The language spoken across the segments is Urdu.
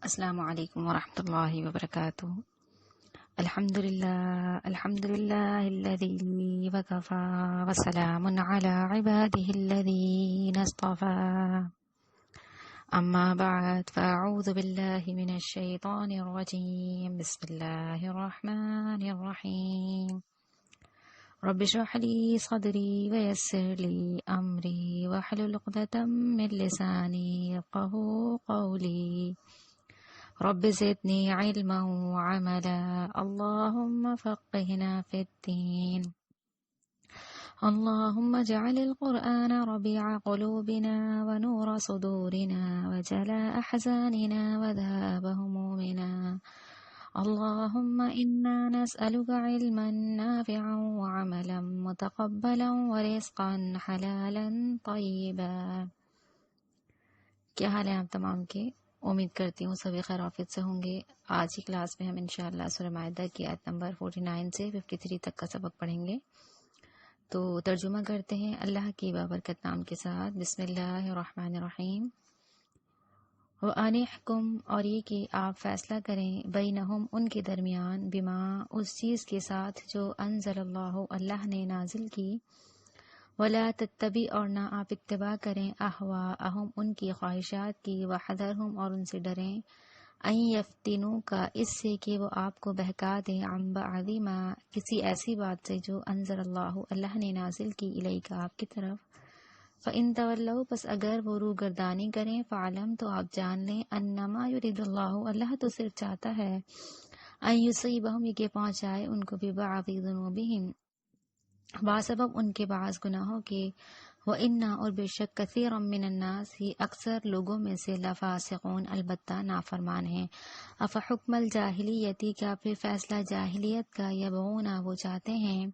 السلام علیکم ورحمۃ اللہ وبرکاتہ۔ الحمد للہ الذی وکفی وسلام علی عباده الذین اصطفی، اما بعد فاعوذ باللہ من الشیطان الرجیم، بسم اللہ الرحمن الرحیم۔ رب اشرح لی صدری ویسر لی امری واحلل عقدۃ من لسانی یفقهوا قولی، رب زدنی علما وعملا، اللهم فقهنا في الدين، اللهم اجعل القرآن ربيع قلوبنا ونور صدورنا وجلاء أحزاننا وذهاب همومنا، اللهم إنا نسألك علما نافعا وعملا متقبلا ورزقا حلالا طيبا۔ کیا حال ہے آپ تمام کے؟ امید کرتی ہوں سبھی خیر عافیت سے ہوں گے۔ آج کی کلاس میں ہم انشاءاللہ سورہ مائدہ کی آیت نمبر 49 سے 53 تک کا سبق پڑھیں گے۔ تو ترجمہ کرتے ہیں اللہ کی بابرکت نام کے ساتھ۔ بسم اللہ الرحمن الرحیم۔ وَأَنِ احْكُمْ، اور یہ کہ آپ فیصلہ کریں، بینہم ان کے درمیان، بما اس چیز کے ساتھ جو انزل اللہ نے نازل کی، وَلَا تَتَّبِعْ، اور نہ آپ اتباع کریں، اہواءہم ان کی خواہشات کی، وَحَذَرْہم اور ان سے ڈریں، ان یفتنوک اس سے کہ وہ آپ کو بہکا دیں، عن بعض ما کسی ایسی بات سے جو انزل اللہ نے نازل کی، الیک آپ کی طرف، فَإِن تَوَلَّوْا پس اگر وہ روگردانی کریں، فَعْلَمْ تو آپ جان لیں، انما یرید اللہ تو صرف چاہتا ہے، ان یصیبہم یہ کہ پہنچائے ان کو ببعض ذنوبہم باسبب ان کے بعض گناہوں کے، وَإِنَّ اور بے شک کثیرا من الناس ہی اکثر لوگوں میں سے، لفاسقون البتہ نافرمان ہیں، افحکم الجاہلیتی کیا پھر فیصلہ جاہلیت کا، یبغون وہ چاہتے ہیں،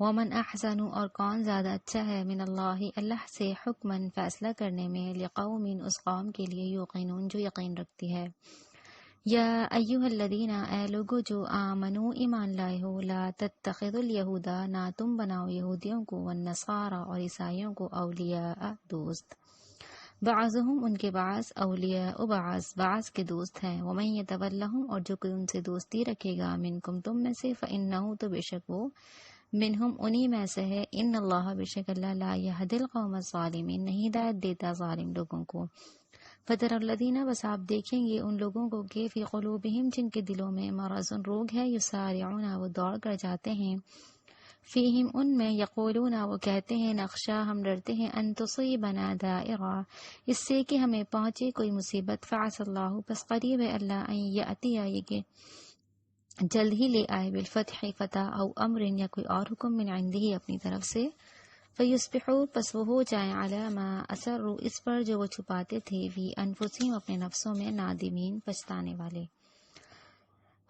ومن احسن اور کون زیادہ اچھا ہے، من اللہ سے، حکمن فیصلہ کرنے میں، لقوم اس قوم کے لیے، یوقنون جو یقین رکھتی ہے۔ یا ایھا الذین اے لوگو جو آمنو ایمان لائے ہو، لا تتخذوا اليہود نہ تم بناؤ یہودیوں کو، والنصارى اور عیسائیوں کو، اولیاء دوست، بعضهم ان کے بعض، اولیاء بعض کے دوست ہیں، ومن یتولہم اور جو کوئی ان سے دوستی رکھے گا، منکم تم میں سے، فانہ تو بے شک وہ، منہم انہی میں سے ہے، ان اللہ بے شک اللہ، لا یہدی القوم الظالمین نہیں ہدایت دیتا ظالم لوگوں کو۔ فَتَرَى الَّذِينَ بس آپ دیکھیں گے ان لوگوں کو کہ فی قلوبہم جن کے دلوں میں، مرض روگ ہے، یسارعون وہ دوڑ کر جاتے ہیں، فیہم ان میں، یقولون وہ کہتے ہیں، نخشا ہم ڈرتے ہیں، ان تصیبنا دائرہ اس سے کہ ہمیں پہنچے کوئی مصیبت، فعسى اللہ پس قریب ہے اللہ، ان یأتی یہ کہ جلد ہی لے آئے، بالفتح فتح، او امر یا کوئی اور حکم، من عنده اپنی طرف سے، فیصبحوا پس وہ ہو جائیں، علی ما اسروا اس پر جو وہ چھپاتے تھے، فی انفسہم اپنے نفسوں میں، نادمین پچھتانے والے۔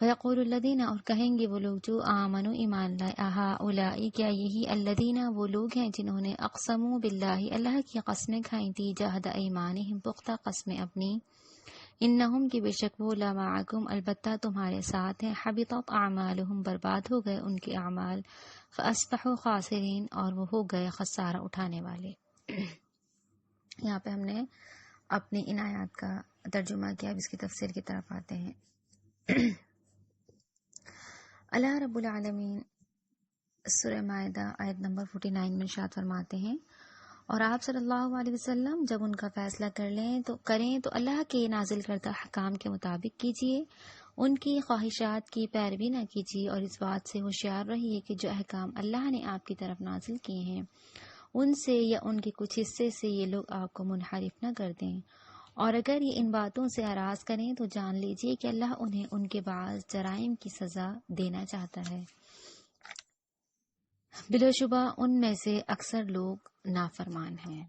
ویقول الذین اور کہیں گے وہ لوگ جو آمنوا ایمان لائے، اہؤلاء کیا یہی، الذین وہ لوگ ہیں جنہوں نے اقسموا باللہ اللہ کی قسمیں کھائی تھی، جہد ایمانہم پختہ قسمیں اپنی، انہم کی بے شک وہ، لمعکم البتہ تمہارے ساتھ ہیں، حبطت اعمالہم برباد ہو گئے ان کے اعمال، فاصبحوا خاسرین اور وہ ہو گئے خسارہ اٹھانے والے۔ یہاں پہ ہم نے اپنی ان آیات کا ترجمہ کیا، اب اس کی تفسیر کی طرف آتے ہیں۔ اللہ رب العالمین سورہ مائدہ آیت نمبر 49 میں ارشاد فرماتے ہیں، اور آپ صلی اللہ علیہ وسلم جب ان کا فیصلہ کریں تو اللہ کے نازل کردہ احکام کے مطابق کیجیے، ان کی خواہشات کی پیروی نہ کیجیے، اور اس بات سے ہوشیار رہیے کہ جو احکام اللہ نے آپ کی طرف نازل کیے ہیں ان سے یا ان کے کچھ حصے سے یہ لوگ آپ کو منحرف نہ کر دیں، اور اگر یہ ان باتوں سے اعراض کریں تو جان لیجیے کہ اللہ انہیں ان کے بعض جرائم کی سزا دینا چاہتا ہے، بلا شبہ ان میں سے اکثر لوگ نافرمان ہیں۔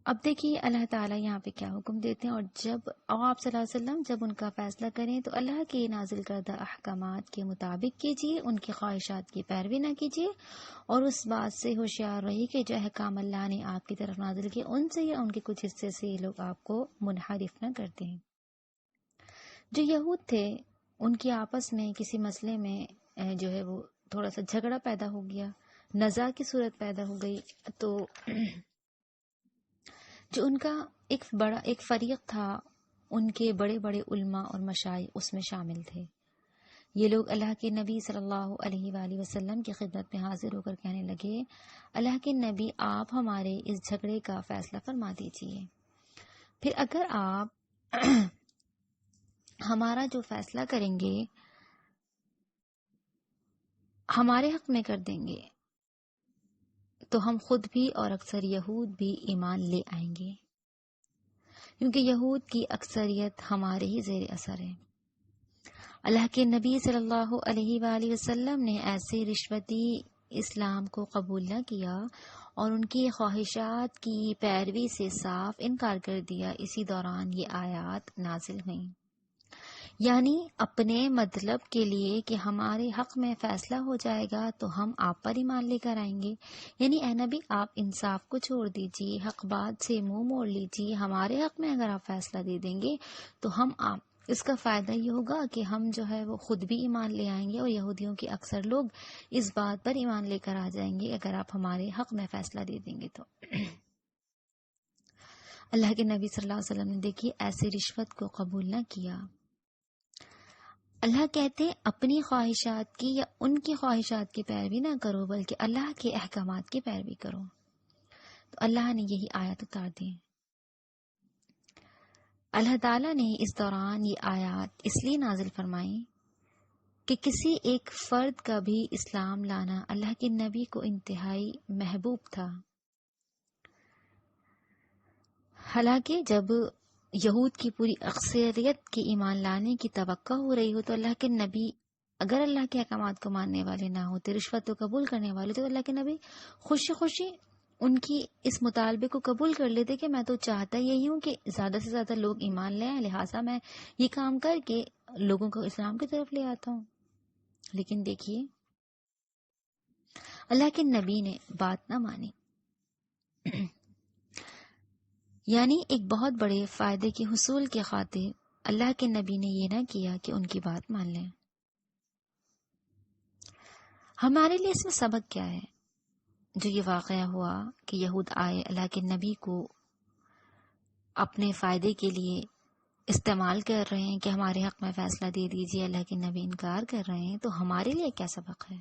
اب دیکھیے اللہ تعالیٰ یہاں پہ کیا حکم دیتے ہیں، اور آپ صلی اللہ علیہ وسلم جب ان کا فیصلہ کریں تو اللہ کے نازل کردہ احکامات کے مطابق کیجیے، ان کی خواہشات کی پیروی نہ کیجیے، اور اس بات سے ہوشیار رہیے کہ جو احکام اللہ نے آپ کی طرف نازل کیے ان سے یا ان کے کچھ حصے سے یہ لوگ آپ کو منحرف نہ کرتے ہیں۔ جو یہود تھے ان کی آپس میں کسی مسئلے میں جو ہے وہ تھوڑا سا جھگڑا پیدا ہو گیا، نزاع کی صورت پیدا ہو گئی، تو جو ان کا ایک فریق تھا، ان کے بڑے بڑے علماء اور مشائخ اس میں شامل تھے۔ یہ لوگ اللہ کے نبی صلی اللہ علیہ وآلہ وسلم کی خدمت میں حاضر ہو کر کہنے لگے، اللہ کے نبی، آپ ہمارے اس جھگڑے کا فیصلہ فرما دیجئے، پھر اگر آپ ہمارا جو فیصلہ کریں گے ہمارے حق میں کر دیں گے تو ہم خود بھی اور اکثر یہود بھی ایمان لے آئیں گے، کیونکہ یہود کی اکثریت ہمارے ہی زیر اثر ہے۔ اللہ کے نبی صلی اللہ علیہ وآلہ وسلم نے ایسے رشوتی اسلام کو قبول نہ کیا اور ان کی خواہشات کی پیروی سے صاف انکار کر دیا۔ اسی دوران یہ آیات نازل ہوئیں، یعنی اپنے مطلب کے لیے کہ ہمارے حق میں فیصلہ ہو جائے گا تو ہم آپ پر ایمان لے کر آئیں گے، یعنی اے نبی آپ انصاف کو چھوڑ دیجیے، حق بات سے منہ موڑ لیجیے، ہمارے حق میں اگر آپ فیصلہ دے دیں گے تو اس کا فائدہ یہ ہوگا کہ ہم جو ہے وہ خود بھی ایمان لے آئیں گے اور یہودیوں کے اکثر لوگ اس بات پر ایمان لے کر آ جائیں گے اگر آپ ہمارے حق میں فیصلہ دے دیں گے تو۔ اللہ کے نبی صلی اللہ علیہ وسلم نے دیکھیے ایسے رشوت کو قبول نہ کیا۔ اللہ کہتے ہیں اپنی خواہشات کی یا ان کی خواہشات کی پیروی نہ کرو بلکہ اللہ کے احکامات کی پیروی کرو۔ تو اللہ نے یہی آیات اتار دی۔ اللہ تعالیٰ نے اس دوران یہ آیات اس لیے نازل فرمائی کہ کسی ایک فرد کا بھی اسلام لانا اللہ کے نبی کو انتہائی محبوب تھا۔ حالانکہ جب یہود کی پوری اکثریت کے ایمان لانے کی توقع ہو رہی ہو تو اللہ کے نبی اگر اللہ کے احکامات کو ماننے والے نہ ہوتے، رشوت کو قبول کرنے والے تو اللہ کے نبی خوشی خوشی ان کی اس مطالبے کو قبول کر لیتے کہ میں تو چاہتا یہی ہوں کہ زیادہ سے زیادہ لوگ ایمان لیں، لہٰذا میں یہ کام کر کے لوگوں کو اسلام کی طرف لے آتا ہوں۔ لیکن دیکھیے اللہ کے نبی نے بات نہ مانی، یعنی ایک بہت بڑے فائدے کے حصول کے خاطر اللہ کے نبی نے یہ نہ کیا کہ ان کی بات مان لیں۔ ہمارے لیے اس میں سبق کیا ہے؟ جو یہ واقعہ ہوا کہ یہود آئے اللہ کے نبی کو اپنے فائدے کے لیے استعمال کر رہے ہیں کہ ہمارے حق میں فیصلہ دے دیجیے، اللہ کے نبی انکار کر رہے ہیں، تو ہمارے لیے کیا سبق ہے؟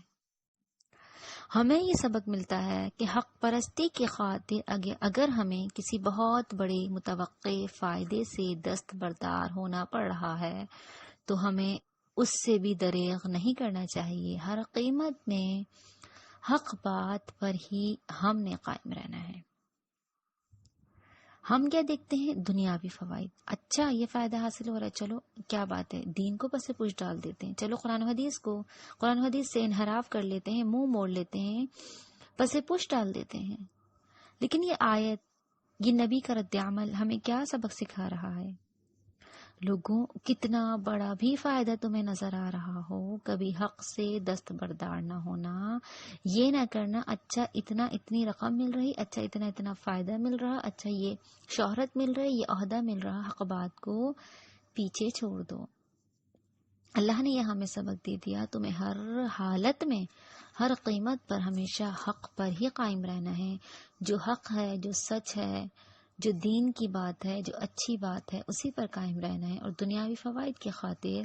ہمیں یہ سبق ملتا ہے کہ حق پرستی کی خاطر اگر ہمیں کسی بہت بڑے متوقع فائدے سے دستبردار ہونا پڑ رہا ہے تو ہمیں اس سے بھی دریغ نہیں کرنا چاہیے۔ ہر قیمت میں حق بات پر ہی ہم نے قائم رہنا ہے۔ ہم کیا دیکھتے ہیں؟ دنیاوی فوائد، اچھا یہ فائدہ حاصل ہو رہا ہے، چلو کیا بات ہے، دین کو پس پوچھ ڈال دیتے ہیں، چلو قرآن و حدیث سے انحراف کر لیتے ہیں، منہ موڑ لیتے ہیں، پس پوچھ ڈال دیتے ہیں۔ لیکن یہ آیت، یہ نبی کا رد عمل ہمیں کیا سبق سکھا رہا ہے؟ لوگوں کتنا بڑا بھی فائدہ تمہیں نظر آ رہا ہو، کبھی حق سے دستبردار نہ ہونا، یہ نہ کرنا اچھا اتنی رقم مل رہی، اچھا اتنا فائدہ مل رہا، اچھا یہ شہرت مل رہی، یہ عہدہ مل رہا، حق بات کو پیچھے چھوڑ دو۔ اللہ نے یہ ہمیں سبق دے دیا، تمہیں ہر حالت میں ہر قیمت پر ہمیشہ حق پر ہی قائم رہنا ہے۔ جو حق ہے، جو سچ ہے، جو دین کی بات ہے، جو اچھی بات ہے، اسی پر قائم رہنا ہے، اور دنیاوی فوائد کی خاطر،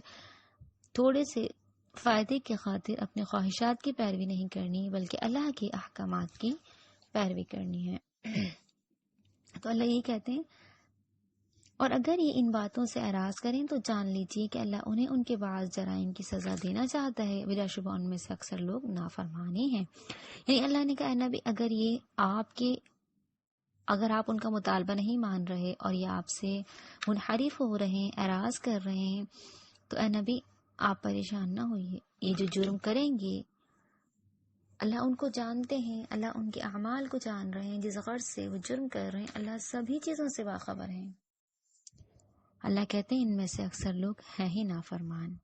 تھوڑے سے فائدے کی خاطر اپنے خواہشات کی پیروی نہیں کرنی بلکہ اللہ کے احکامات کی پیروی کرنی ہے۔ تو اللہ یہ کہتے ہیں، اور اگر یہ ان باتوں سے اعراض کریں تو جان لیجیے کہ اللہ انہیں ان کے بعض جرائم کی سزا دینا چاہتا ہے، بلا شبہ ان میں سے اکثر لوگ نافرمانی ہیں۔ یعنی اللہ نے کہا نبی اگر آپ ان کا مطالبہ نہیں مان رہے اور یہ آپ سے منحرف ہو رہے ہیں، اعراض کر رہے ہیں، تو اے نبی آپ پریشان نہ ہوئیے۔ یہ جو جرم کریں گے اللہ ان کو جانتے ہیں، اللہ ان کے اعمال کو جان رہے ہیں، جس غرض سے وہ جرم کر رہے ہیں اللہ سبھی چیزوں سے باخبر ہیں۔ اللہ کہتے ہیں ان میں سے اکثر لوگ ہیں ہی نافرمان۔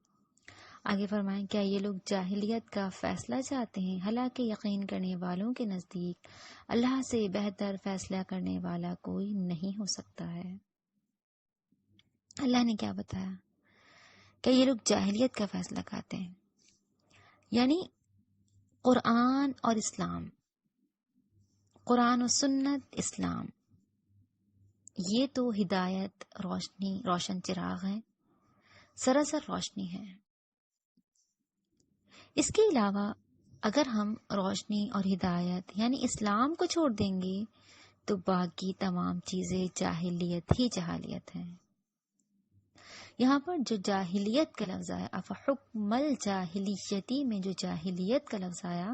آگے فرمائیں، کیا یہ لوگ جاہلیت کا فیصلہ چاہتے ہیں؟ حالانکہ یقین کرنے والوں کے نزدیک اللہ سے بہتر فیصلہ کرنے والا کوئی نہیں ہو سکتا ہے۔ اللہ نے کیا بتایا؟ کہ یہ لوگ جاہلیت کا فیصلہ کرتے ہیں، یعنی قرآن اور اسلام، قرآن و سنت اسلام، یہ تو ہدایت روشن چراغ ہے، سراسر روشنی ہے۔ اس کے علاوہ اگر ہم روشنی اور ہدایت یعنی اسلام کو چھوڑ دیں گے تو باقی تمام چیزیں جاہلیت ہی جہالیت ہیں۔ یہاں پر جو جاہلیت کا لفظ آیا، افحکم الجاہلیتی میں جو جاہلیت کا لفظ آیا،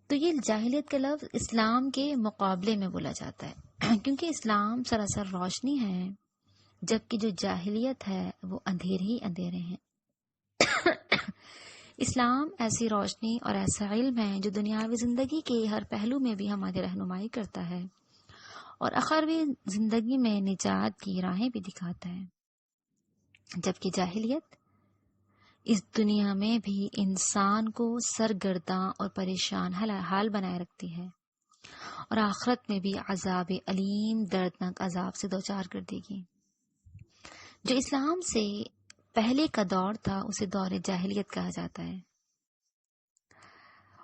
تو یہ جاہلیت کا لفظ اسلام کے مقابلے میں بولا جاتا ہے، کیونکہ اسلام سراسر روشنی ہے، جبکہ جو جاہلیت ہے وہ اندھیرے ہی اندھیرے ہیں۔ اسلام ایسی روشنی اور ایسا علم ہے جو دنیاوی زندگی کے ہر پہلو میں بھی ہماری رہنمائی کرتا ہے اور اخروی زندگی میں نجات کی راہیں بھی دکھاتا ہے، جبکہ جاہلیت اس دنیا میں بھی انسان کو سرگرداں اور پریشان حال بنائے رکھتی ہے اور آخرت میں بھی عذاب علیم، دردناک عذاب سے دوچار کر دے گی۔ جو اسلام سے پہلے کا دور تھا اسے دور جاہلیت کہا جاتا ہے،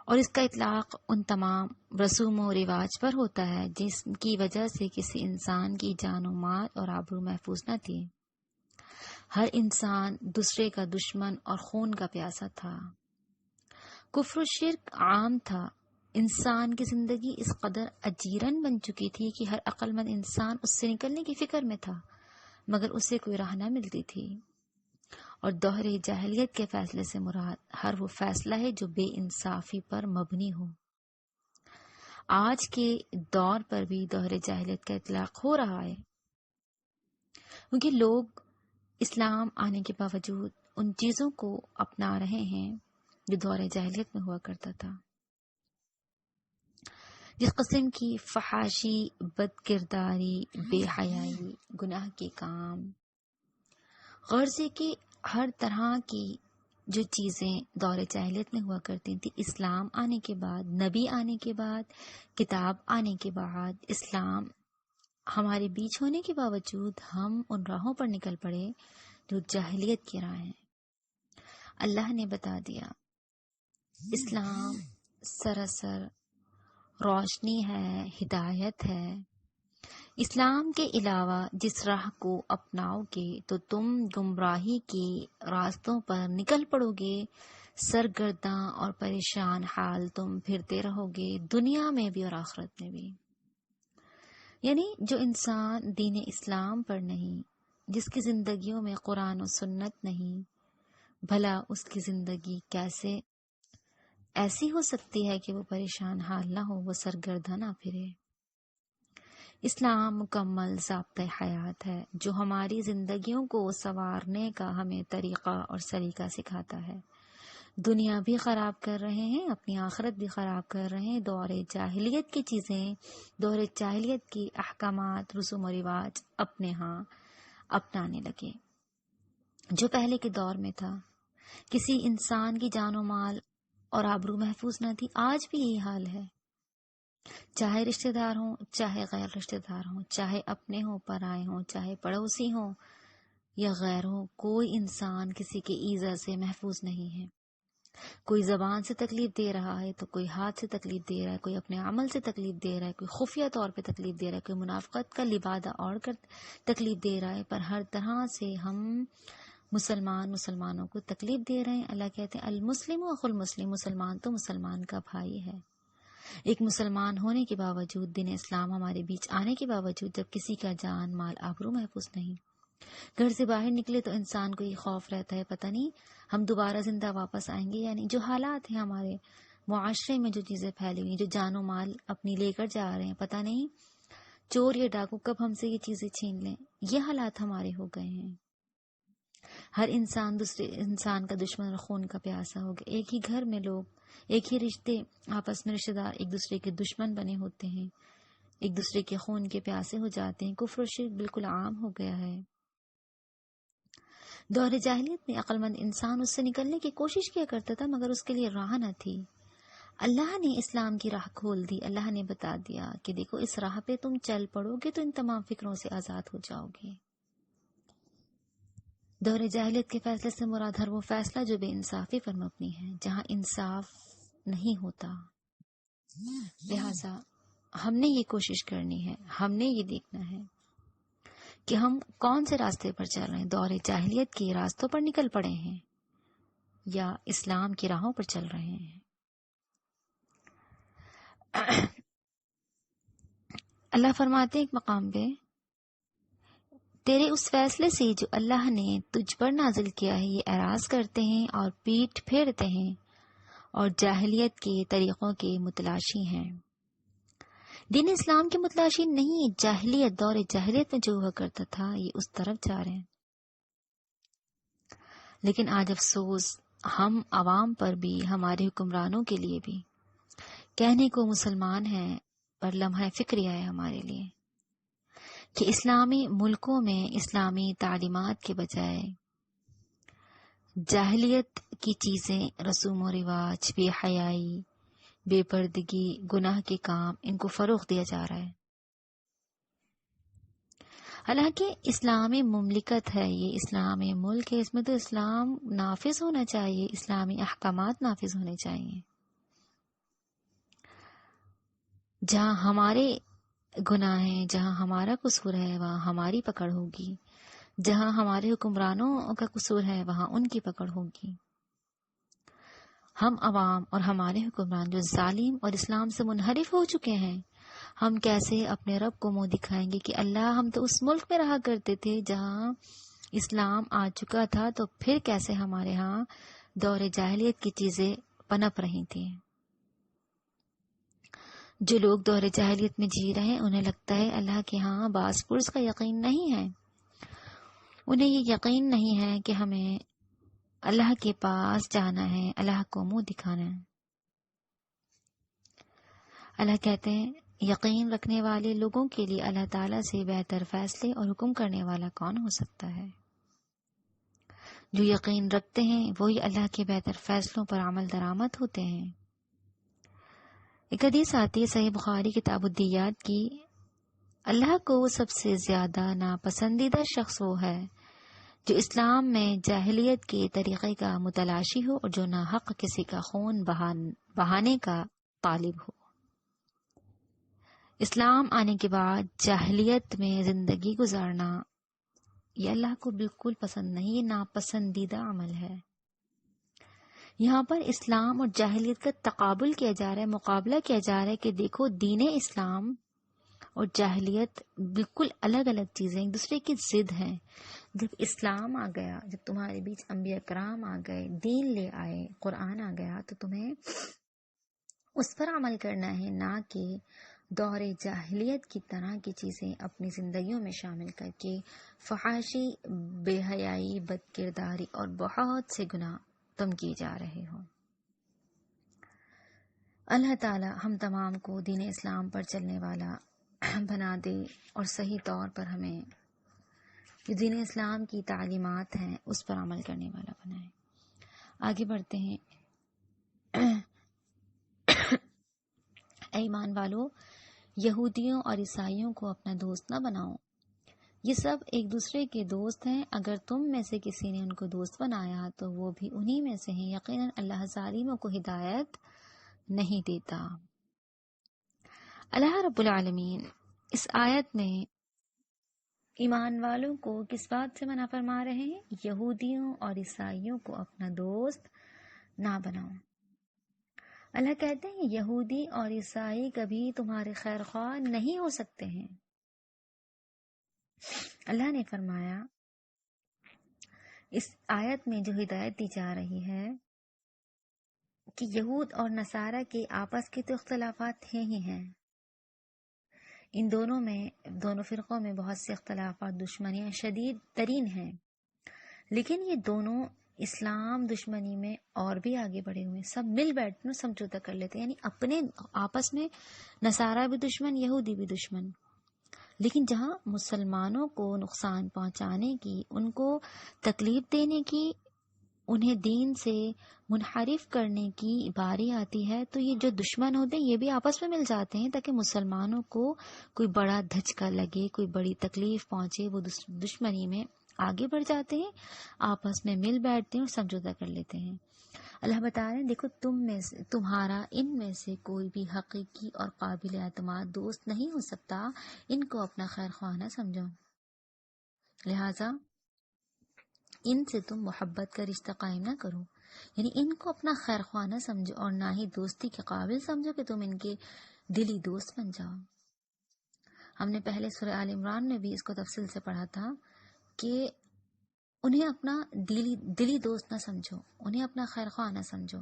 اور اس کا اطلاق ان تمام رسوم و رواج پر ہوتا ہے جس کی وجہ سے کسی انسان کی جان و مال اور آبرو محفوظ نہ تھی۔ ہر انسان دوسرے کا دشمن اور خون کا پیاسا تھا، کفر و شرک عام تھا، انسان کی زندگی اس قدر اجیرن بن چکی تھی کہ ہر عقل مند انسان اس سے نکلنے کی فکر میں تھا، مگر اسے کوئی راہ نہ ملتی تھی۔ اور دور جاہلیت کے فیصلے سے مراد ہر وہ فیصلہ ہے جو بے انصافی پر مبنی ہو۔ آج کے دور پر بھی دور جاہلیت کا اطلاق ہو رہا ہے، کیونکہ لوگ اسلام آنے کے باوجود ان چیزوں کو اپنا رہے ہیں جو دور جاہلیت میں ہوا کرتا تھا۔ جس قسم کی فحاشی، بد کرداری، بے حیائی، گناہ کے کام، غرض کہ ہر طرح کی جو چیزیں دور جاہلیت میں ہوا کرتی تھی، اسلام آنے کے بعد، نبی آنے کے بعد، کتاب آنے کے بعد، اسلام ہمارے بیچ ہونے کے باوجود ہم ان راہوں پر نکل پڑے جو جاہلیت کی راہیں ہیں۔ اللہ نے بتا دیا اسلام سراسر روشنی ہے، ہدایت ہے۔ اسلام کے علاوہ جس راہ کو اپناؤ گے تو تم گمراہی کے راستوں پر نکل پڑو گے، سرگرداں اور پریشان حال تم پھرتے رہو گے، دنیا میں بھی اور آخرت میں بھی۔ یعنی جو انسان دین اسلام پر نہیں، جس کی زندگیوں میں قرآن و سنت نہیں، بھلا اس کی زندگی کیسے ایسی ہو سکتی ہے کہ وہ پریشان حال نہ ہو، وہ سرگرداں نہ پھرے۔ اسلام مکمل ضابطۂ حیات ہے جو ہماری زندگیوں کو سنوارنے کا ہمیں طریقہ اور سلیقہ سکھاتا ہے۔ دنیا بھی خراب کر رہے ہیں، اپنی آخرت بھی خراب کر رہے ہیں، دور جاہلیت کی چیزیں، دور جاہلیت کی احکامات، رسوم و رواج اپنے ہاں اپنانے لگے۔ جو پہلے کے دور میں تھا، کسی انسان کی جان و مال اور آبرو محفوظ نہ تھی، آج بھی یہی حال ہے۔ چاہے رشتہ دار ہوں، چاہے غیر رشتہ دار ہوں، چاہے اپنے ہوں، پرائے ہوں، چاہے پڑوسی ہوں یا غیر ہوں، کوئی انسان کسی کے ایذا سے محفوظ نہیں ہے۔ کوئی زبان سے تکلیف دے رہا ہے تو کوئی ہاتھ سے تکلیف دے رہا ہے، کوئی اپنے عمل سے تکلیف دے رہا ہے، کوئی خفیہ طور پہ تکلیف دے رہا ہے، کوئی منافقت کا لبادہ اوڑھ کر تکلیف دے رہا ہے، پر ہر طرح سے ہم مسلمانوں کو تکلیف دے رہے ہیں۔ اللہ کہتے ہیں المسلم اخو المسلم، مسلمان تو مسلمان کا بھائی ہے۔ ایک مسلمان ہونے کے باوجود، دین اسلام ہمارے بیچ آنے کے باوجود، جب کسی کا جان مال آبرو محفوظ نہیں، گھر سے باہر نکلے تو انسان کو یہ خوف رہتا ہے پتہ نہیں ہم دوبارہ زندہ واپس آئیں گے یا نہیں۔ جو حالات ہیں ہمارے معاشرے میں، جو چیزیں پھیلی ہوئی، جو جان و مال اپنی لے کر جا رہے ہیں، پتہ نہیں چور یا ڈاکو کب ہم سے یہ چیزیں چھین لیں، یہ حالات ہمارے ہو گئے ہیں۔ ہر انسان دوسرے انسان کا دشمن اور خون کا پیاسا ہو گیا۔ ایک ہی گھر میں لوگ، ایک ہی رشتے، آپس میں رشتے دار ایک دوسرے کے دشمن بنے ہوتے ہیں، ایک دوسرے کے خون کے پیاسے ہو جاتے ہیں۔ کفر و شرک بالکل عام ہو گیا ہے۔ دور جاہلیت میں عقل مند انسان اس سے نکلنے کی کوشش کیا کرتا تھا، مگر اس کے لیے راہ نہ تھی۔ اللہ نے اسلام کی راہ کھول دی۔ اللہ نے بتا دیا کہ دیکھو اس راہ پہ تم چل پڑو گے تو ان تمام فکروں سے آزاد ہو جاؤ گے۔ دور جاہلیت کے فیصلے سے مراد ہر وہ فیصلہ جو بے انصافی پر مبنی ہے، جہاں انصاف نہیں ہوتا۔ لہذا ہم نے یہ کوشش کرنی ہے، ہم نے یہ دیکھنا ہے کہ ہم کون سے راستے پر چل رہے ہیں، دور جاہلیت کے راستوں پر نکل پڑے ہیں یا اسلام کی راہوں پر چل رہے ہیں۔ اللہ فرماتے ہیں ایک مقام پہ، تیرے اس فیصلے سے جو اللہ نے تجھ پر نازل کیا ہے یہ اعراض کرتے ہیں اور پیٹھ پھیرتے ہیں اور جاہلیت کے طریقوں کے متلاشی ہیں۔ دین اسلام کے متلاشی نہیں، جاہلیت، دور جاہلیت میں جو ہوا کرتا تھا یہ اس طرف جا رہے ہیں۔ لیکن آج افسوس ہم عوام پر بھی، ہمارے حکمرانوں کے لیے بھی کہنے کو مسلمان ہیں پر لمحہ فکریہ ہے ہمارے لیے کہ اسلامی ملکوں میں اسلامی تعلیمات کے بجائے جاہلیت کی چیزیں، رسوم و رواج، بے حیائی، بے پردگی، گناہ کے کام، ان کو فروغ دیا جا رہا ہے۔ حالانکہ اسلامی مملکت ہے، یہ اسلامی ملک ہے، اس میں تو اسلام نافذ ہونا چاہیے، اسلامی احکامات نافذ ہونے چاہیے۔ جہاں ہمارے گناہ ہیں، جہاں ہمارا قصور ہے وہاں ہماری پکڑ ہوگی، جہاں ہمارے حکمرانوں کا قصور ہے وہاں ان کی پکڑ ہوگی۔ ہم عوام اور ہمارے حکمران جو ظالم اور اسلام سے منحرف ہو چکے ہیں، ہم کیسے اپنے رب کو منہ دکھائیں گے کہ اللہ ہم تو اس ملک میں رہا کرتے تھے جہاں اسلام آ چکا تھا، تو پھر کیسے ہمارے ہاں دور جاہلیت کی چیزیں پنپ رہی تھیں۔ جو لوگ دور جاہلیت میں جی رہے ہیں انہیں لگتا ہے اللہ کے ہاں بعث پرس کا یقین نہیں ہے، انہیں یہ یقین نہیں ہے کہ ہمیں اللہ کے پاس جانا ہے، اللہ کو منہ دکھانا ہے۔ اللہ کہتے ہیں یقین رکھنے والے لوگوں کے لیے اللہ تعالیٰ سے بہتر فیصلے اور حکم کرنے والا کون ہو سکتا ہے؟ جو یقین رکھتے ہیں وہی اللہ کے بہتر فیصلوں پر عمل درآمد ہوتے ہیں۔ ایک حدیث آتی ہے صحیح بخاری کتاب الدیات کی، اللہ کو سب سے زیادہ ناپسندیدہ شخص وہ ہے جو اسلام میں جاہلیت کے طریقے کا متلاشی ہو اور جو ناحق کسی کا خون بہانے کا طالب ہو۔ اسلام آنے کے بعد جاہلیت میں زندگی گزارنا یہ اللہ کو بالکل پسند نہیں، یہ ناپسندیدہ عمل ہے۔ یہاں پر اسلام اور جاہلیت کا تقابل کیا جا رہا ہے، مقابلہ کیا جا رہا ہے کہ دیکھو دین اسلام اور جاہلیت بالکل الگ الگ چیزیں، ایک دوسرے کی ضد ہیں۔ جب اسلام آ گیا، جب تمہارے بیچ انبیاء کرام آ گئے، دین لے آئے، قرآن آ گیا، تو تمہیں اس پر عمل کرنا ہے، نہ کہ دور جاہلیت کی طرح کی چیزیں اپنی زندگیوں میں شامل کر کے فحاشی، بے حیائی، بد کرداری اور بہت سے گناہ تم کیے جا رہے ہو۔ اللہ تعالی ہم تمام کو دین اسلام پر چلنے والا بنا دے اور صحیح طور پر ہمیں جو دین اسلام کی تعلیمات ہیں اس پر عمل کرنے والا بنائے۔ آگے بڑھتے ہیں۔ اے ایمان والو، یہودیوں اور عیسائیوں کو اپنا دوست نہ بناؤ، یہ سب ایک دوسرے کے دوست ہیں، اگر تم میں سے کسی نے ان کو دوست بنایا تو وہ بھی انہی میں سے ہیں، یقیناً اللہ ظالموں کو ہدایت نہیں دیتا۔ اللہ رب العالمین اس آیت میں ایمان والوں کو کس بات سے منع فرما رہے ہیں؟ یہودیوں اور عیسائیوں کو اپنا دوست نہ بناؤ۔ اللہ کہتے ہیں یہودی اور عیسائی کبھی تمہارے خیر خواہ نہیں ہو سکتے ہیں۔ اللہ نے فرمایا اس آیت میں جو ہدایت دی جا رہی ہے کہ یہود اور نصارہ کے آپس کے تو اختلافات ہیں ہی ہیں، ان دونوں فرقوں میں بہت سے اختلافات، دشمنیاں شدید ترین ہیں، لیکن یہ دونوں اسلام دشمنی میں اور بھی آگے بڑھے ہوئے، سب مل بیٹھ سمجھوتا کر لیتے ہیں، یعنی اپنے آپس میں نصارہ بھی دشمن، یہودی بھی دشمن، لیکن جہاں مسلمانوں کو نقصان پہنچانے کی، ان کو تکلیف دینے کی، انہیں دین سے منحرف کرنے کی باری آتی ہے تو یہ جو دشمن ہوتے ہیں یہ بھی آپس میں مل جاتے ہیں تاکہ مسلمانوں کو کوئی بڑا دھچکا لگے، کوئی بڑی تکلیف پہنچے، وہ دشمنی میں آگے بڑھ جاتے ہیں، آپس میں مل بیٹھتے ہیں اور سمجھوتا کر لیتے ہیں۔ اللہ بتا رہے ہیں دیکھو تمہارا ان میں سے کوئی بھی حقیقی اور قابل اعتماد دوست نہیں ہو سکتا، ان کو اپنا خیر خواہ نہ سمجھو، لہذا ان سے تم محبت کا رشتہ قائم نہ کرو، یعنی ان کو اپنا خیر خواہ نہ سمجھو اور نہ ہی دوستی کے قابل سمجھو کہ تم ان کے دلی دوست بن جاؤ۔ ہم نے پہلے سورہ آل عمران میں بھی اس کو تفصیل سے پڑھا تھا کہ انہیں اپنا دلی دوست نہ سمجھو، انہیں اپنا خیر خواہ نہ سمجھو۔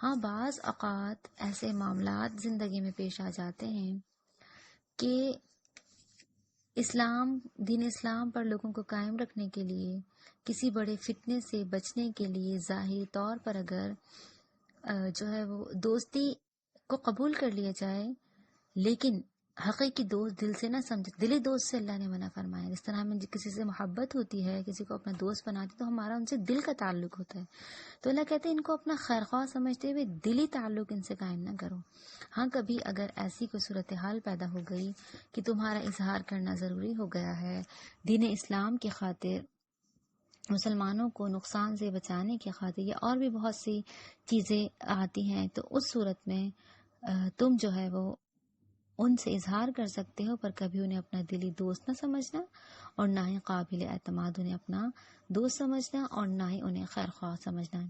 ہاں، بعض اوقات ایسے معاملات زندگی میں پیش آ جاتے ہیں کہ دین اسلام پر لوگوں کو قائم رکھنے کے لیے، کسی بڑے فتنے سے بچنے کے لیے ظاہری طور پر اگر جو ہے وہ دوستی کو قبول کر لیا جائے، لیکن حقیقی دوست دل سے نہ سمجھے، دلی دوست سے اللہ نے منع فرمایا۔ جس طرح ہمیں کسی سے محبت ہوتی ہے، کسی کو اپنا دوست بناتے تو ہمارا ان سے دل کا تعلق ہوتا ہے، تو اللہ کہتے ہیں ان کو اپنا خیر خواہ سمجھتے ہوئے دلی تعلق ان سے قائم نہ کرو۔ ہاں، کبھی اگر ایسی کوئی صورتحال پیدا ہو گئی کہ تمہارا اظہار کرنا ضروری ہو گیا ہے دین اسلام کی خاطر، مسلمانوں کو نقصان سے بچانے کی خاطر، یا اور بھی بہت سی چیزیں آتی ہیں، تو اس صورت میں تم جو ہے وہ ان سے اظہار کر سکتے ہو، پر کبھی انہیں اپنا دلی دوست نہ سمجھنا اور نہ ہی قابل اعتماد انہیں اپنا دوست سمجھنا اور نہ ہی انہیں خیر خواہ سمجھنا۔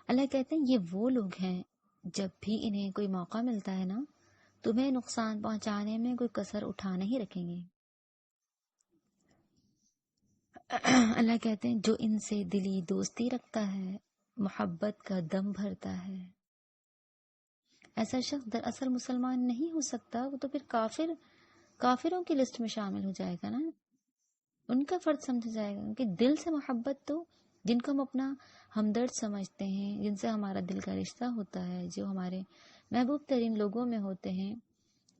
اللہ کہتے ہیں یہ وہ لوگ ہیں جب بھی انہیں کوئی موقع ملتا ہے نا، تمہیں نقصان پہنچانے میں کوئی کسر اٹھا نہیں رکھیں گے۔ اللہ کہتے ہیں جو ان سے دلی دوستی رکھتا ہے، محبت کا دم بھرتا ہے، ایسا شخص دراصل مسلمان نہیں ہو سکتا، وہ تو پھر کافروں کی لسٹ میں شامل ہو جائے گا نا، ان کا فرد سمجھا جائے گا، کیونکہ دل سے محبت تو جن کو ہم اپنا ہمدرد سمجھتے ہیں، جن سے ہمارا دل کا رشتہ ہوتا ہے، جو ہمارے محبوب ترین لوگوں میں ہوتے ہیں،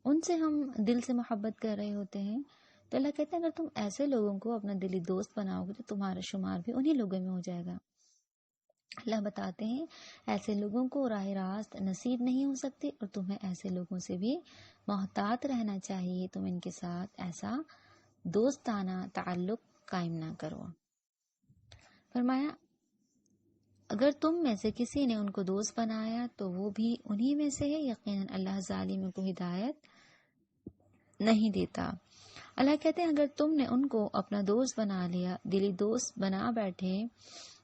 ان سے ہم دل سے محبت کر رہے ہوتے ہیں، تو اللہ کہتے ہیں اگر تم ایسے لوگوں کو اپنا دلی دوست بناؤ گے تو تمہارا شمار بھی انہی لوگوں میں ہو جائے گا۔ اللہ بتاتے ہیں ایسے لوگوں کو راہ راست نصیب نہیں ہو سکتی، اور تمہیں ایسے لوگوں سے بھی محتاط رہنا چاہیے، تم ان کے ساتھ ایسا دوستانہ تعلق قائم نہ کرو۔ فرمایا اگر تم میں سے کسی نے ان کو دوست بنایا تو وہ بھی انہی میں سے ہے، یقیناً اللہ ظالموں کو ہدایت نہیں دیتا۔ اللہ کہتے ہیں اگر تم نے ان کو اپنا دوست بنا لیا، دلی دوست بنا بیٹھے،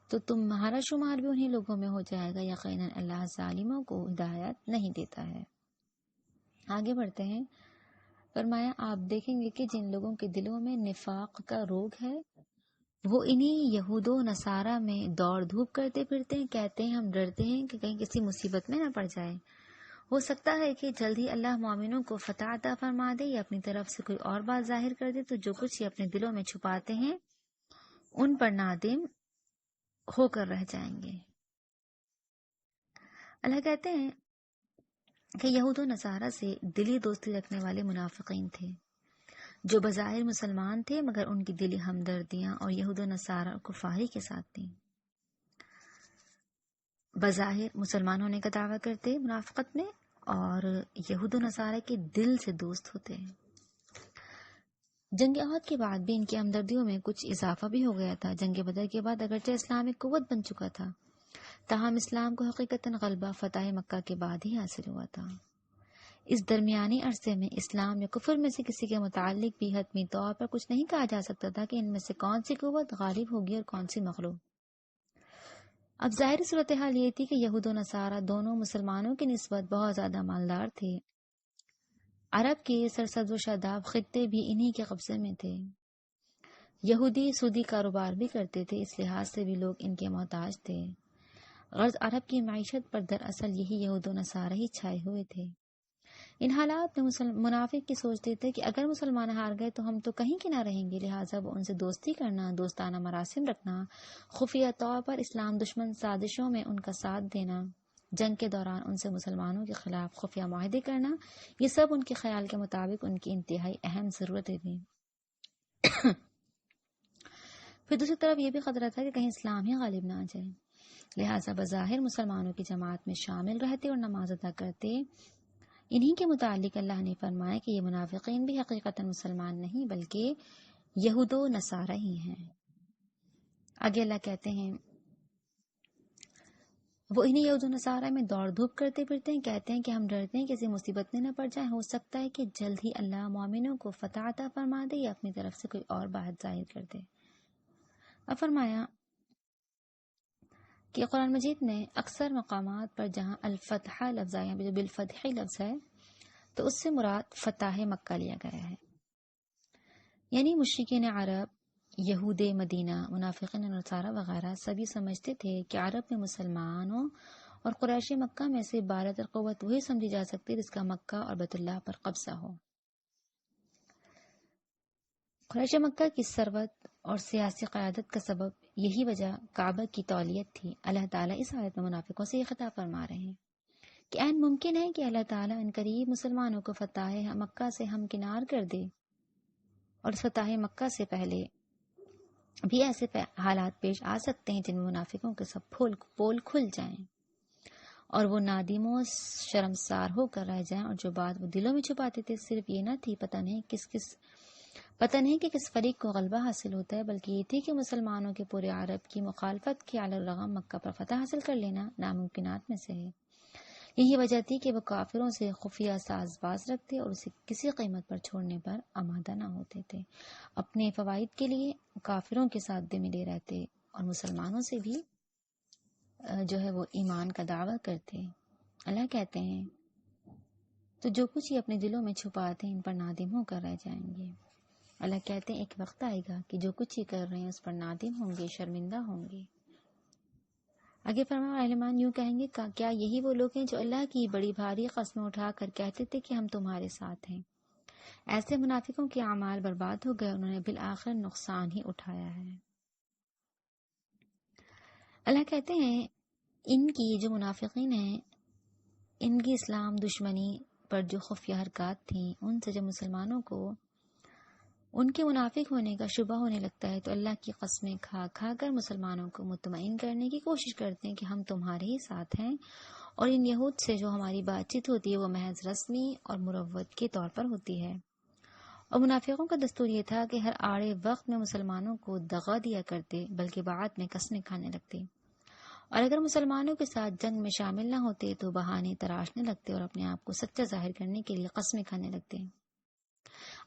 تو تمہارا شمار بھی انہی لوگوں میں ہو جائے گا، یقیناً اللہ ظالموں کو ہدایت نہیں دیتا ہے۔ آگے بڑھتے ہیں، فرمایا آپ دیکھیں گے کہ جن لوگوں کے دلوں میں نفاق کا روگ ہے، وہ انہی یہود و نصارہ میں دوڑ دھوپ کرتے پھرتے ہیں، کہتے ہیں ہم ڈرتے ہیں کہ کہیں کسی مصیبت میں نہ پڑ جائے، ہو سکتا ہے کہ جلد ہی اللہ مومنوں کو فتح عطا فرما دے یا اپنی طرف سے کوئی اور بات ظاہر کر دے، تو جو کچھ یہ اپنے دلوں میں چھپاتے ہیں ان پر نادم ہو کر رہ جائیں گے۔ اللہ کہتے ہیں کہ یہود و نصارہ سے دلی دوستی رکھنے والے منافقین تھے، جو بظاہر مسلمان تھے مگر ان کی دلی ہمدردیاں اور یہود و نصارہ کفاری کے ساتھ تھیں۔ بظاہر مسلمان ہونے کا دعویٰ کرتے منافقت میں، اور یہود و نصارہ کے دل سے دوست ہوتے ہیں۔ جنگ احد کے بعد بھی ان کی ہمدردیوں میں کچھ اضافہ بھی ہو گیا تھا۔ جنگ بدر کے بعد اگرچہ اسلام ایک قوت بن چکا تھا، تاہم اسلام کو حقیقتاً غلبہ فتح مکہ کے بعد ہی حاصل ہوا تھا۔ اس درمیانی عرصے میں اسلام یا کفر میں سے کسی کے متعلق بھی حتمی طور پر کچھ نہیں کہا جا سکتا تھا کہ ان میں سے کون سی قوت غالب ہوگی اور کون سی مغلوب۔ اب ظاہری صورتحال یہ تھی کہ یہود و نصارہ دونوں مسلمانوں کی نسبت بہت زیادہ مالدار تھے۔ عرب کے سرسبز و شاداب خطے بھی انہی کے قبضے میں تھے۔ یہودی سودی کاروبار بھی کرتے تھے، اس لحاظ سے بھی لوگ ان کے محتاج تھے۔ غرض عرب کی معیشت پر دراصل یہی یہود و نصارہ ہی چھائے ہوئے تھے۔ ان حالات میں منافق کی سوچتے تھے کہ اگر مسلمان ہار گئے تو ہم تو کہیں کے نہ رہیں گے، لہٰذا وہ ان سے دوستی کرنا، دوستانہ مراسم رکھنا، خفیہ طور پر اسلام دشمن سازشوں میں ان کا ساتھ دینا، جنگ کے دوران ان سے مسلمانوں کے خلاف خفیہ معاہدے کرنا، یہ سب ان کے خیال کے مطابق ان کی انتہائی اہم ضرورتیں تھیں۔ پھر دوسری طرف یہ بھی خطرہ تھا کہ کہیں اسلام ہی غالب نہ آ جائے، لہٰذا بظاہر مسلمانوں کی جماعت میں شامل رہتے اور نماز ادا کرتے۔ انہی کے متعلق اللہ نے فرمایا کہ یہ منافقین بھی حقیقتاً مسلمان نہیں بلکہ یہود و نصارہ ہی ہیں۔ آگے اللہ کہتے ہیں وہ انہیں یہود و نصارہ میں دوڑ دھوپ کرتے پھرتے ہیں، کہتے ہیں کہ ہم ڈرتے ہیں کسی مصیبت میں نہ پڑ جائیں، ہو سکتا ہے کہ جلد ہی اللہ مومنوں کو فتح عطا فرما دے یا اپنی طرف سے کوئی اور بات ظاہر کر دے۔ اب فرمایا کہ قرآن مجید میں اکثر مقامات پر جہاں الفتح لفظ آیا، جو بالفتح لفظ ہے، تو اس سے مراد فتح مکہ لیا گیا ہے۔ یعنی مشرکین عرب، یہود مدینہ، منافقین نصارہ وغیرہ سبھی سمجھتے تھے کہ عرب میں مسلمانوں اور قریش مکہ میں سے بالغ قوت وہی سمجھی جا سکتی جس کا مکہ اور بیت اللہ پر قبضہ ہو۔ قریش مکہ کی ثروت اور سیاسی قیادت کا سبب یہی وجہ کعبہ کی تولیت تھی۔ اللہ تعالیٰ اس آیت میں منافقوں سے یہ خطاب فرما رہے ہیں کہ عین ممکن ہے کہ اللہ تعالیٰ ان قریب مسلمانوں کو فتح مکہ سے ہمکنار کر دے، اور فتح مکہ سے پہلے بھی ایسے حالات پیش آ سکتے ہیں جن میں منافقوں کے سب پول کھل جائیں اور وہ نادم و شرمسار ہو کر رہ جائیں، اور جو بات وہ دلوں میں چھپاتے تھے صرف یہ نہ تھی پتہ نہیں کہ کس فریق کو غلبہ حاصل ہوتا ہے، بلکہ یہ تھی کہ مسلمانوں کے پورے عرب کی مخالفت کے علی الرغم مکہ پر فتح حاصل کر لینا ناممکنات میں سے ہے۔ یہی وجہ تھی کہ وہ کافروں سے خفیہ ساز باز رکھتے اور اسے کسی قیمت پر چھوڑنے پر آمادہ نہ ہوتے تھے۔ اپنے فوائد کے لیے کافروں کے ساتھ دے ملے رہتے اور مسلمانوں سے بھی جو ہے وہ ایمان کا دعویٰ کرتے۔ اللہ کہتے ہیں تو جو کچھ یہ اپنے دلوں میں چھپاتے ہیں ان پر نادم ہو کر رہ جائیں گے۔ اللہ کہتے ہیں ایک وقت آئے گا کہ جو کچھ یہ کر رہے ہیں اس پر نادم ہوں گے، شرمندہ ہوں گے۔ آگے فرمایا علمان یوں کہیں گے کیا یہی وہ لوگ ہیں جو اللہ کی بڑی بھاری قسمیں اٹھا کر کہتے تھے کہ ہم تمہارے ساتھ ہیں؟ ایسے منافقوں کے اعمال برباد ہو گئے، انہوں نے بالآخر نقصان ہی اٹھایا ہے۔ اللہ کہتے ہیں ان کی جو منافقین ہیں، ان کی اسلام دشمنی پر جو خفیہ حرکات تھیں، ان سے جب مسلمانوں کو ان کے منافق ہونے کا شبہ ہونے لگتا ہے تو اللہ کی قسمیں کھا کھا کر مسلمانوں کو مطمئن کرنے کی کوشش کرتے ہیں کہ ہم تمہارے ہی ساتھ ہیں، اور ان یہود سے جو ہماری بات چیت ہوتی ہے وہ محض رسمی اور مروت کے طور پر ہوتی ہے۔ اور منافقوں کا دستور یہ تھا کہ ہر آڑے وقت میں مسلمانوں کو دغا دیا کرتے، بلکہ بعد میں قسمیں کھانے لگتے، اور اگر مسلمانوں کے ساتھ جنگ میں شامل نہ ہوتے تو بہانے تراشنے لگتے اور اپنے آپ کو سچا ظاہر کرنے کے لیے قسمیں کھانے لگتے۔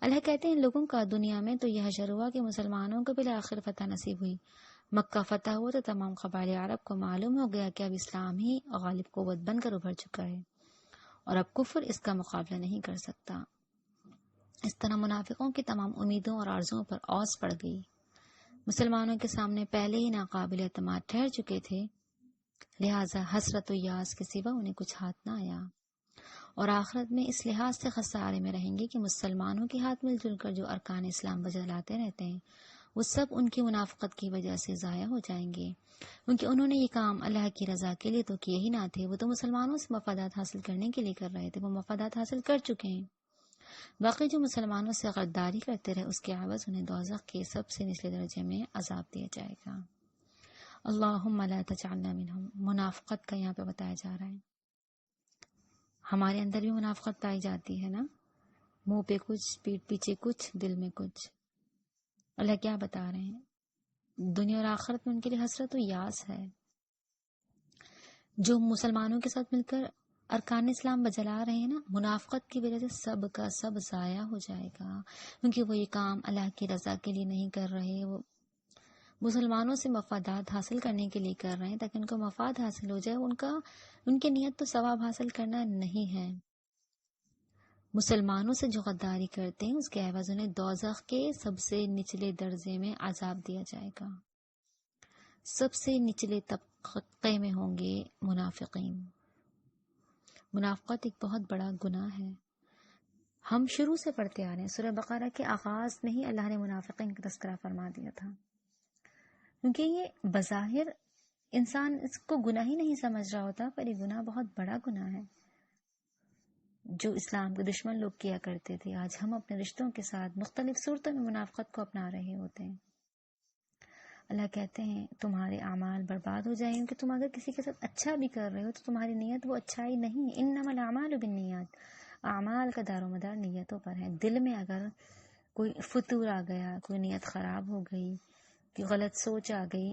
اللہ کہتے ہیں ان لوگوں کا دنیا میں تو یہ حشر ہوا کہ مسلمانوں کو بالآخر فتح نصیب ہوئی۔ مکہ فتح ہوا تو تمام قبائل عرب کو معلوم ہو گیا کہ اب اسلام ہی غالب قوت بن کر ابھر چکا ہے اور اب کفر اس کا مقابلہ نہیں کر سکتا۔ اس طرح منافقوں کی تمام امیدوں اور آرزوؤں پر اوس پڑ گئی۔ مسلمانوں کے سامنے پہلے ہی ناقابل اعتماد ٹھہر چکے تھے، لہٰذا حسرت و یاس کے سوا انہیں کچھ ہاتھ نہ آیا، اور آخرت میں اس لحاظ سے خسارے میں رہیں گے کہ مسلمانوں کے ہاتھ مل جل کر جو ارکان اسلام بجلاتے رہتے ہیں وہ سب ان کی منافقت کی وجہ سے ضائع ہو جائیں گے، کیونکہ انہوں نے یہ کام اللہ کی رضا کے لیے تو کیے ہی نہ تھے، وہ تو مسلمانوں سے مفادات حاصل کرنے کے لیے کر رہے تھے، وہ مفادات حاصل کر چکے ہیں۔ باقی جو مسلمانوں سے غداری کرتے رہے اس کے عوض انہیں دوزخ کے سب سے نچلے درجے میں عذاب دیا جائے گا۔ اللہم لا تجعلنا منہم۔ منافقت کا یہاں پہ بتایا جا رہا ہے۔ ہمارے اندر بھی منافقت پائی جاتی ہے نا، منہ پہ کچھ، پیٹھ پیچھے کچھ، دل میں کچھ۔ اللہ کیا بتا رہے ہیں؟ دنیا اور آخرت میں ان کے لیے حسرت و یاس ہے۔ جو مسلمانوں کے ساتھ مل کر ارکان اسلام بجلا رہے ہیں نا، منافقت کی وجہ سے سب کا سب ضائع ہو جائے گا، کیونکہ وہ یہ کام اللہ کی رضا کے لیے نہیں کر رہے، وہ مسلمانوں سے مفادات حاصل کرنے کے لیے کر رہے ہیں تاکہ ان کو مفاد حاصل ہو جائے۔ ان کی نیت تو ثواب حاصل کرنا نہیں ہے۔ مسلمانوں سے جو غداری کرتے ہیں اس کے عوض انہیں دوزخ کے سب سے نچلے درجے میں عذاب دیا جائے گا۔ سب سے نچلے طبقے میں ہوں گے منافقین۔ منافقت ایک بہت بڑا گناہ ہے۔ ہم شروع سے پڑھتے آ رہے ہیں، سورہ بقرہ کے آغاز میں ہی اللہ نے منافقین کا تذکرہ فرما دیا تھا، کیونکہ یہ بظاہر انسان اس کو گناہ ہی نہیں سمجھ رہا ہوتا، پر یہ گناہ بہت بڑا گناہ ہے جو اسلام کے دشمن لوگ کیا کرتے تھے۔ آج ہم اپنے رشتوں کے ساتھ مختلف صورتوں میں منافقت کو اپنا رہے ہوتے ہیں۔ اللہ کہتے ہیں تمہارے اعمال برباد ہو جائیں گے، کہ تم اگر کسی کے ساتھ اچھا بھی کر رہے ہو تو تمہاری نیت وہ اچھائی نہیں ہے۔ انما الاعمال بالنیات، اعمال کا دار و مدار نیتوں پر ہے۔ دل میں اگر کوئی فتور آ گیا، کوئی نیت خراب ہو گئی، کوئی غلط سوچ آ گئی،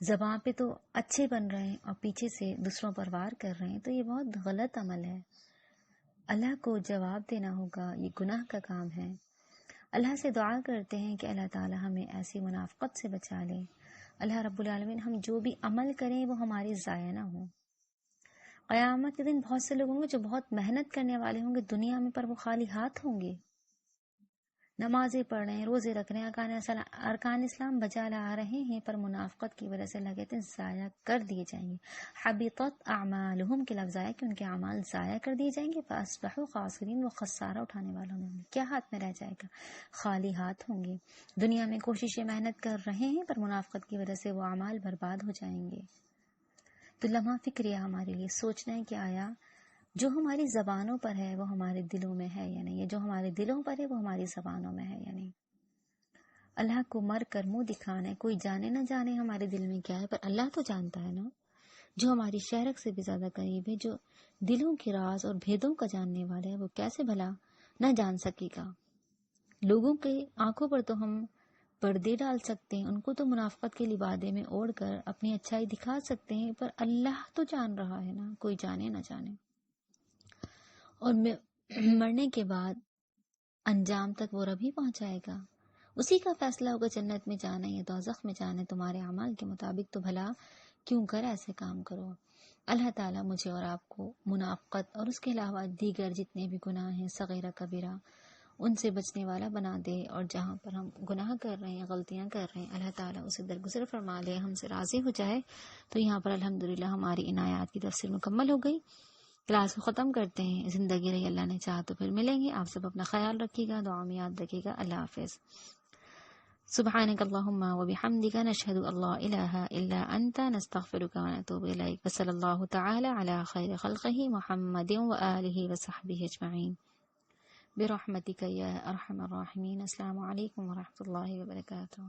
زبان پہ تو اچھے بن رہے ہیں اور پیچھے سے دوسروں پر وار کر رہے ہیں، تو یہ بہت غلط عمل ہے۔ اللہ کو جواب دینا ہوگا، یہ گناہ کا کام ہے۔ اللہ سے دعا کرتے ہیں کہ اللہ تعالی ہمیں ایسی منافقت سے بچا لے۔ اللہ رب العالمین ہم جو بھی عمل کریں وہ ہماری ضائع نہ ہو۔ قیامت کے دن بہت سے لوگ ہوں گے جو بہت محنت کرنے والے ہوں گے دنیا میں، پر وہ خالی ہاتھ ہوں گے، نمازیں پڑھ رہے ہیں، روزے رکھ رہے ہیں، ارکان اسلام بجا لا رہے ہیں، پر منافقت کی وجہ سے اللہ کہتے ہیں ضائع کر دیے جائیں گے۔ حبطت اعمالہم کے لفظ آیا کہ ان کے اعمال ضائع کر دیے جائیں گے، فاصبحوا خاسرین، وہ خسارہ اٹھانے والوں میں ہوں گے۔ کیا ہاتھ میں رہ جائے گا؟ خالی ہاتھ ہوں گے۔ دنیا میں کوششیں محنت کر رہے ہیں، پر منافقت کی وجہ سے وہ اعمال برباد ہو جائیں گے۔ تو لمحہ فکر ہمارے لیے سوچنا ہے کہ آیا جو ہماری زبانوں پر ہے وہ ہمارے دلوں میں ہے یا نہیں، جو ہمارے دلوں پر ہے وہ ہماری زبانوں میں ہے یا نہیں۔ اللہ کو مر کر منہ دکھانا ہے، کوئی جانے نہ جانے ہمارے دل میں کیا ہے، پر اللہ تو جانتا ہے نا، جو ہماری شہرک سے بھی زیادہ قریب ہے، جو دلوں کے راز اور بھیدوں کا جاننے والا ہے، وہ کیسے بھلا نہ جان سکے گا۔ لوگوں کے آنکھوں پر تو ہم پردے ڈال سکتے ہیں، ان کو تو منافقت کے لبادے میں اوڑھ کر اپنی اچھائی دکھا سکتے ہیں، پر اللہ تو جان رہا ہے نا، کوئی جانے نہ جانے۔ اور مرنے کے بعد انجام تک وہ رب ہی پہنچائے گا، اسی کا فیصلہ ہوگا جنت میں جانا ہے یا دوزخ میں جانا ہے۔ تمہارے اعمال کے مطابق تو بھلا کیوں کر ایسے کام کرو۔ اللہ تعالیٰ مجھے اور آپ کو منافقت اور اس کے علاوہ دیگر جتنے بھی گناہ ہیں صغیرہ کبیرہ ان سے بچنے والا بنا دے، اور جہاں پر ہم گناہ کر رہے ہیں، غلطیاں کر رہے ہیں، اللہ تعالیٰ اسے درگزر فرما لے، ہم سے راضی ہو جائے۔ تو یہاں پر الحمدللہ ہماری ان آیات کی تفسیر مکمل ہو گئی۔ کلاس کو ختم کرتے ہیں، زندگی رہی اللہ نے چاہا تو پھر ملیں گے۔ آپ سب اپنا خیال رکھیے گا، دعا میں یاد رکھیے گا۔ اللہ حافظ۔ سبحانک اللہم وبحمدک، نشہد ان لا الہ الا انت، نستغفرک ونتوب الیک، وصلی اللہ تعالی علی خیر خلقہ محمد وآلہ وصحبہ اجمعین برحمتک یا ارحم الراحمین۔ السلام علیکم ورحمۃ اللہ وبرکاتہ۔